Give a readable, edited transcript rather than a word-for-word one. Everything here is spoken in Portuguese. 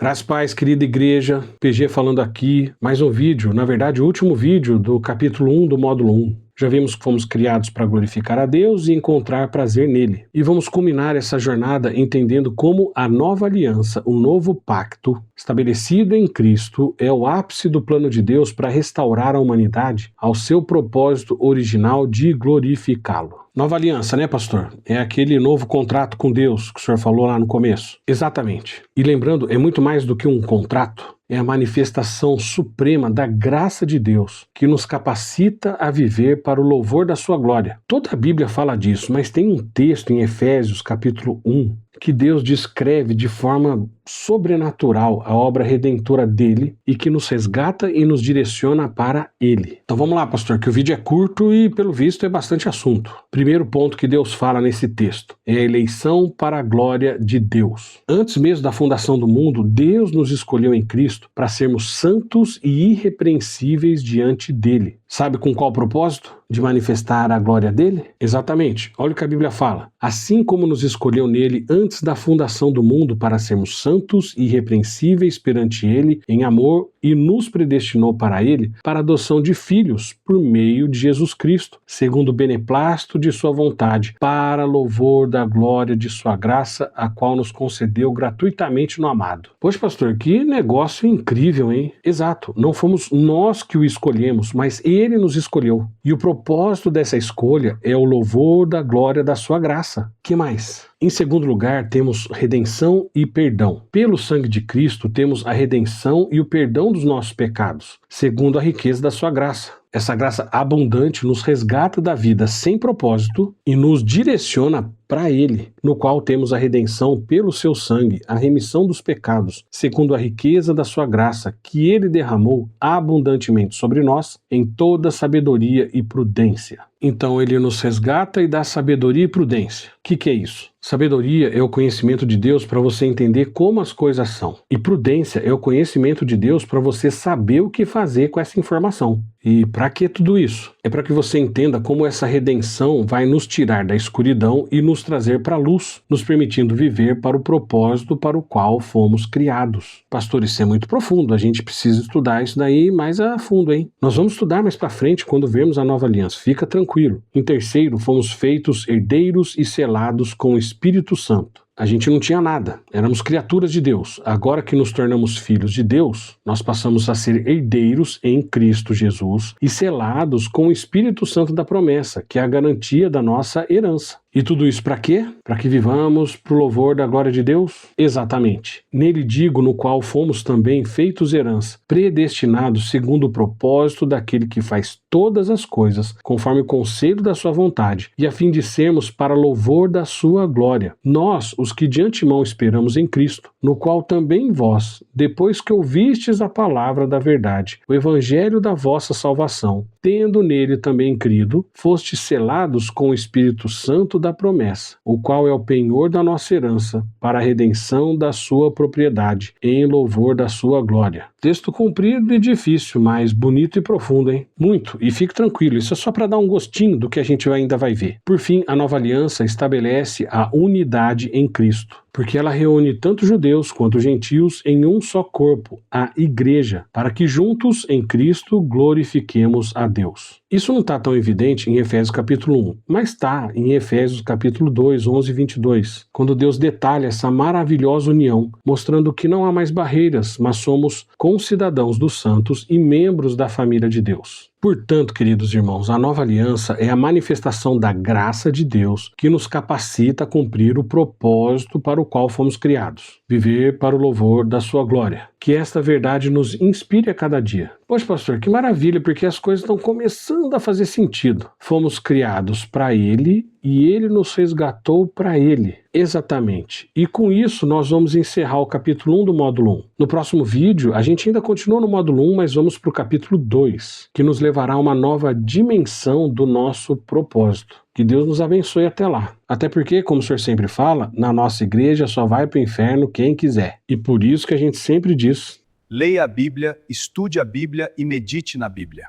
Graças a paz, querida igreja, PG falando aqui, mais um vídeo, na verdade o último vídeo do capítulo 1 do módulo 1. Já vimos que fomos criados para glorificar a Deus e encontrar prazer nele. E vamos culminar essa jornada entendendo como a nova aliança, o novo pacto, estabelecido em Cristo, é o ápice do plano de Deus para restaurar a humanidade ao seu propósito original de glorificá-lo. Nova aliança, né, pastor? É aquele novo contrato com Deus que o senhor falou lá no começo. Exatamente. E lembrando, é muito mais do que um contrato. É a manifestação suprema da graça de Deus, que nos capacita a viver para o louvor da sua glória. Toda a Bíblia fala disso, mas tem um texto em Efésios, capítulo 1, que Deus descreve de forma sobrenatural a obra redentora dele e que nos resgata e nos direciona para ele. Então vamos lá, pastor, que o vídeo é curto e, pelo visto, é bastante assunto. Primeiro ponto que Deus fala nesse texto é a eleição para a glória de Deus. Antes mesmo da fundação do mundo, Deus nos escolheu em Cristo para sermos santos e irrepreensíveis diante dele. Sabe com qual propósito? De manifestar a glória dele? Exatamente. Olha o que a Bíblia fala. Assim como nos escolheu nele antes da fundação do mundo para sermos santos e irrepreensíveis perante ele em amor e nos predestinou para ele para a adoção de filhos por meio de Jesus Cristo, segundo o beneplácito de sua vontade, para louvor da glória de sua graça, a qual nos concedeu gratuitamente no amado. Poxa, pastor, que negócio incrível, hein? Exato. Não fomos nós que o escolhemos, mas ele nos escolheu. E o propósito dessa escolha é o louvor da glória da sua graça. Que mais? Em segundo lugar, temos redenção e perdão. Pelo sangue de Cristo, temos a redenção e o perdão dos nossos pecados, segundo a riqueza da sua graça. Essa graça abundante nos resgata da vida sem propósito e nos direciona para ele, no qual temos a redenção pelo seu sangue, a remissão dos pecados, segundo a riqueza da sua graça, que ele derramou abundantemente sobre nós em toda sabedoria e prudência. Então ele nos resgata e dá sabedoria e prudência. O que é isso? Sabedoria é o conhecimento de Deus para você entender como as coisas são. E prudência é o conhecimento de Deus para você saber o que fazer com essa informação. E para que tudo isso? É para que você entenda como essa redenção vai nos tirar da escuridão e nos trazer para a luz, nos permitindo viver para o propósito para o qual fomos criados. Pastor, isso é muito profundo, a gente precisa estudar isso daí mais a fundo, hein? Nós vamos estudar mais para frente quando vermos a nova aliança, fica tranquilo. Em terceiro, fomos feitos herdeiros e selados com o Espírito Santo. A gente não tinha nada, éramos criaturas de Deus. Agora que nos tornamos filhos de Deus, nós passamos a ser herdeiros em Cristo Jesus e selados com o Espírito Santo da promessa, que é a garantia da nossa herança. E tudo isso para quê? Para que vivamos para o louvor da glória de Deus? Exatamente. Nele digo, no qual fomos também feitos herança, predestinados segundo o propósito daquele que faz todas as coisas, conforme o conselho da sua vontade, e a fim de sermos para louvor da sua glória. Nós, os que de antemão esperamos em Cristo, no qual também vós, depois que ouvistes a palavra da verdade, o evangelho da vossa salvação, tendo nele também crido, fostes selados com o Espírito Santo da promessa, o qual é o penhor da nossa herança, para a redenção da sua propriedade, em louvor da sua glória. Texto comprido e difícil, mas bonito e profundo, hein? Muito. E fique tranquilo, isso é só para dar um gostinho do que a gente ainda vai ver. Por fim, a nova aliança estabelece a unidade em Cristo, porque ela reúne tanto judeus quanto gentios em um só corpo, a igreja, para que juntos em Cristo glorifiquemos a Deus. Isso não está tão evidente em Efésios capítulo 1, mas está em Efésios capítulo 2, 11 e 22, quando Deus detalha essa maravilhosa união, mostrando que não há mais barreiras, mas somos concidadãos dos santos e membros da família de Deus. Portanto, queridos irmãos, a nova aliança é a manifestação da graça de Deus que nos capacita a cumprir o propósito para o qual fomos criados, viver para o louvor da sua glória. Que esta verdade nos inspire a cada dia. Poxa, pastor, que maravilha, porque as coisas estão começando a fazer sentido. Fomos criados para Ele e Ele nos resgatou para Ele. Exatamente. E com isso nós vamos encerrar o capítulo 1 do módulo 1. No próximo vídeo, a gente ainda continua no módulo 1, mas vamos para o capítulo 2, que nos levará a uma nova dimensão do nosso propósito. Que Deus nos abençoe até lá. Até porque, como o senhor sempre fala, na nossa igreja só vai para o inferno quem quiser. E por isso que a gente sempre diz: leia a Bíblia, estude a Bíblia e medite na Bíblia.